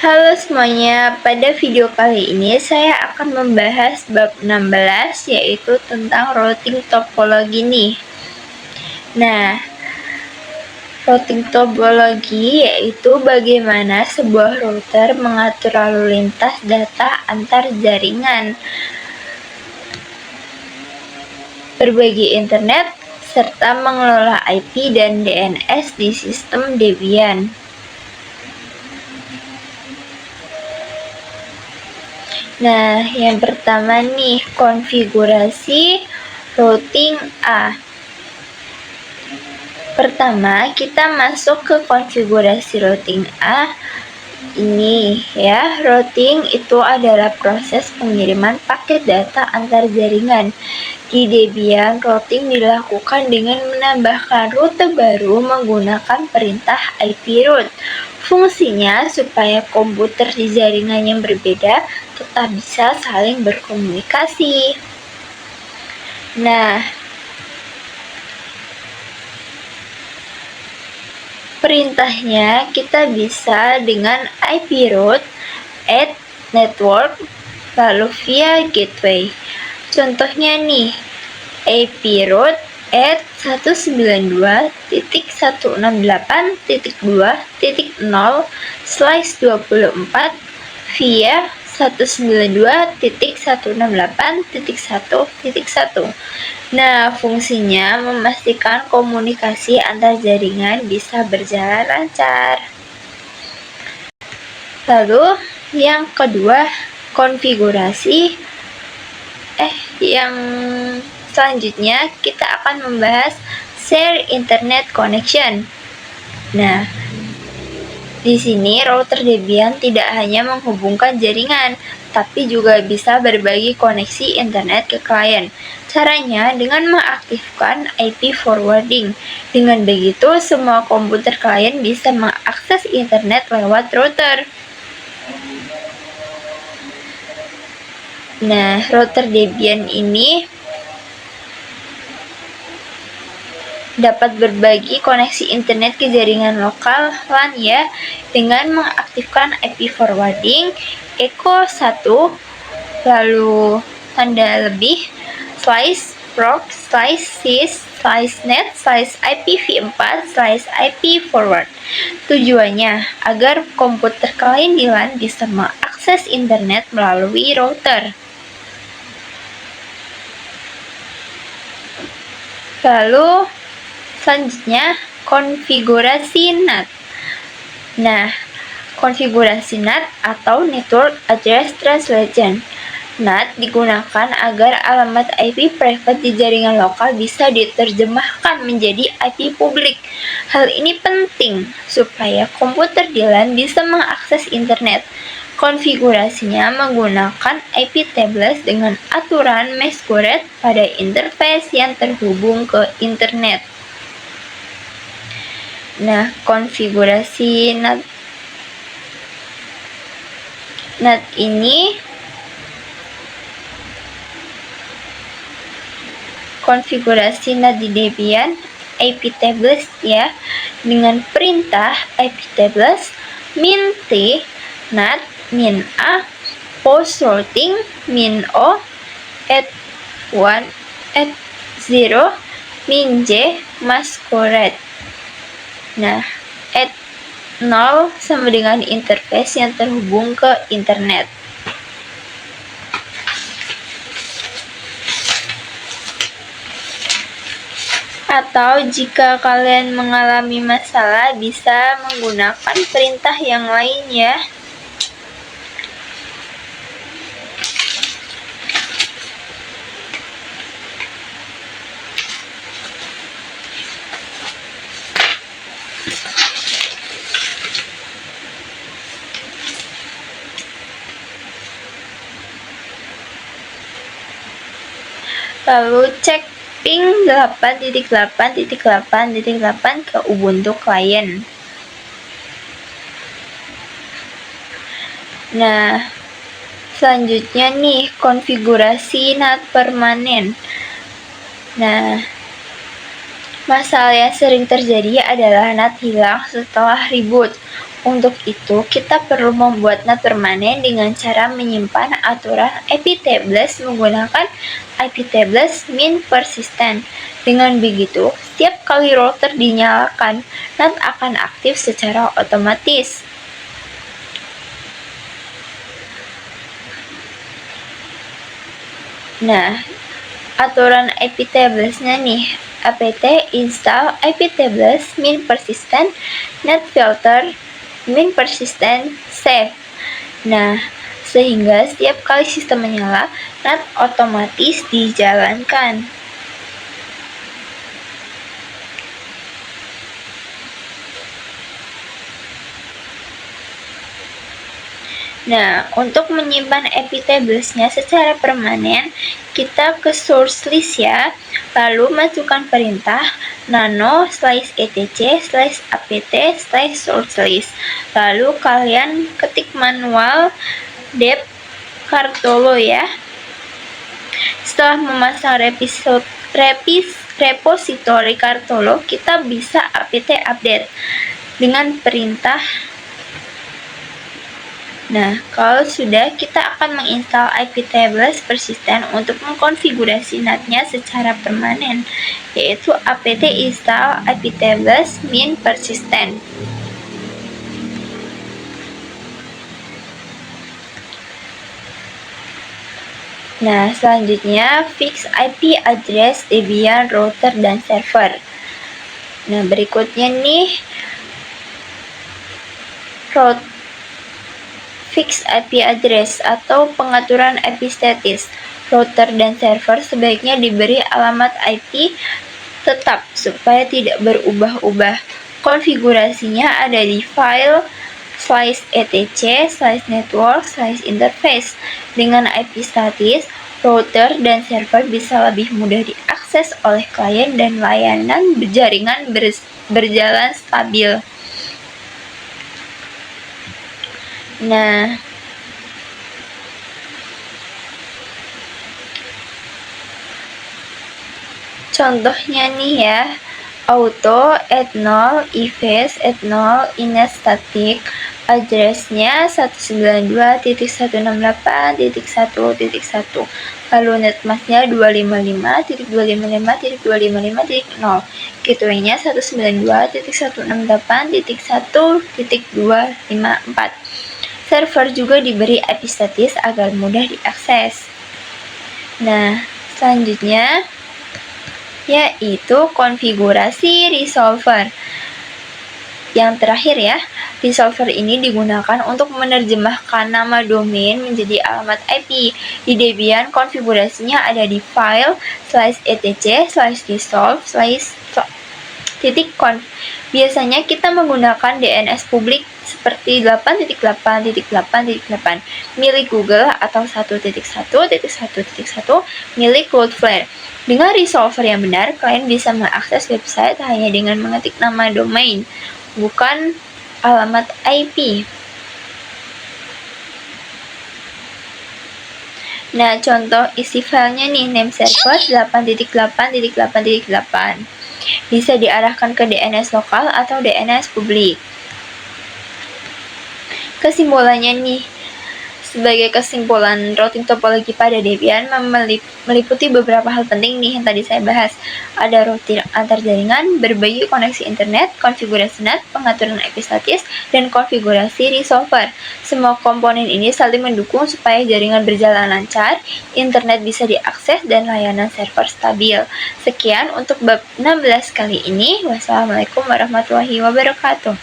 Halo semuanya, pada video kali ini saya akan membahas bab 16 yaitu tentang routing topologi nih. Nah, routing topologi yaitu bagaimana sebuah router mengatur lalu lintas data antar jaringan, berbagi internet, serta mengelola IP dan DNS di sistem Debian. Nah, yang pertama nih, konfigurasi routing A. Pertama, kita masuk ke konfigurasi routing A. Ini ya, routing itu adalah proses pengiriman paket data antar jaringan. Di Debian, routing dilakukan dengan menambahkan rute baru menggunakan perintah IP route. Fungsinya supaya komputer di jaringan yang berbeda tetap bisa saling berkomunikasi. Nah, perintahnya kita bisa dengan IP route, add network, lalu via gateway. Contohnya nih, IP route add 192.168.2.0/24 via 192.168.1.1. Nah, fungsinya memastikan komunikasi antar jaringan bisa berjalan lancar. Lalu, yang kedua, konfigurasi yang selanjutnya kita akan membahas share internet connection. Nah, di sini router Debian tidak hanya menghubungkan jaringan, tapi juga bisa berbagi koneksi internet ke klien. Caranya dengan mengaktifkan IP forwarding. Dengan begitu, semua komputer klien bisa mengakses internet lewat router. Nah, router Debian ini dapat berbagi koneksi internet ke jaringan lokal LAN ya, dengan mengaktifkan IP forwarding echo 1, lalu tanda lebih, slice proc, slice sys, slice net, slice IPv4, slice IP forward. Tujuannya agar komputer klien di LAN bisa mengakses internet melalui router. Lalu selanjutnya, konfigurasi NAT. Nah, konfigurasi NAT atau Network Address Translation. NAT digunakan agar alamat IP private di jaringan lokal bisa diterjemahkan menjadi IP publik. Hal ini penting supaya komputer di LAN bisa mengakses internet. Konfigurasinya menggunakan IP tables dengan aturan masquerade pada interface yang terhubung ke internet. Nah, konfigurasi NAT ini konfigurasi NAT di Debian IP tables ya, dengan perintah IP tables min t NAT min a post routing min o at 1 at 0 min j masquerade. Nah, at 0 sama dengan interface yang terhubung ke internet. Atau jika kalian mengalami masalah, bisa menggunakan perintah yang lain ya. Lalu cek ping 8.8.8.8 ke Ubuntu client. Nah, selanjutnya nih, konfigurasi NAT permanen. Nah, masalah yang sering terjadi adalah NAT hilang setelah reboot. Untuk itu, kita perlu membuat NAT permanen dengan cara menyimpan aturan iptables menggunakan iptables min persistent. Dengan begitu, setiap kali router dinyalakan, NAT akan aktif secara otomatis. Nah, aturan iptablesnya nih, apt install iptables min persistent NAT filter min persistent save. Nah, sehingga setiap kali sistem menyala, NAT otomatis dijalankan. Nah, untuk menyimpan iptablesnya secara permanen, kita ke source list ya, lalu masukkan perintah nano /etc/apt/source list. Lalu kalian ketik manual dep kartolo ya. Setelah memasang repository kartolo, kita bisa apt update dengan perintah. Nah, kalau sudah, kita akan menginstal iptables persistent untuk mengkonfigurasi NAT-nya secara permanen, yaitu apt install iptables min persistent. Nah, selanjutnya fix IP address Debian router dan server. Nah, berikutnya nih fix IP address atau pengaturan IP status. Router dan server sebaiknya diberi alamat IP tetap supaya tidak berubah-ubah. Konfigurasinya ada di file /etc/network/interface. Dengan IP statis, router dan server bisa lebih mudah diakses oleh klien dan layanan jaringan berjalan stabil. Nah, contohnya nih ya, auto @0 ifs @0 init static, addressnya 192.168.1.1, lalu netmasknya 255.255.255.0, gateway-nya 192.168.1.254. Server juga diberi IP statis agar mudah diakses. Nah, selanjutnya yaitu konfigurasi resolver. Yang terakhir ya, resolver ini digunakan untuk menerjemahkan nama domain menjadi alamat IP. Di Debian, konfigurasinya ada di file /etc/resolve/.conf. Biasanya kita menggunakan DNS publik seperti 8.8.8.8 milik Google atau 1.1.1.1 milik Cloudflare. Dengan resolver yang benar, kalian bisa mengakses website hanya dengan mengetik nama domain, bukan alamat IP. Nah, contoh isi filenya nih, name server 8.8.8.8. Bisa diarahkan ke DNS lokal atau DNS publik. Kesimpulannya nih, sebagai kesimpulan, routing topologi pada Debian meliputi beberapa hal penting nih yang tadi saya bahas. Ada routing antar jaringan, berbagi koneksi internet, konfigurasi NAT, pengaturan IP statis, dan konfigurasi resolver. Semua komponen ini saling mendukung supaya jaringan berjalan lancar, internet bisa diakses, dan layanan server stabil. Sekian untuk bab 16 kali ini. Wassalamualaikum warahmatullahi wabarakatuh.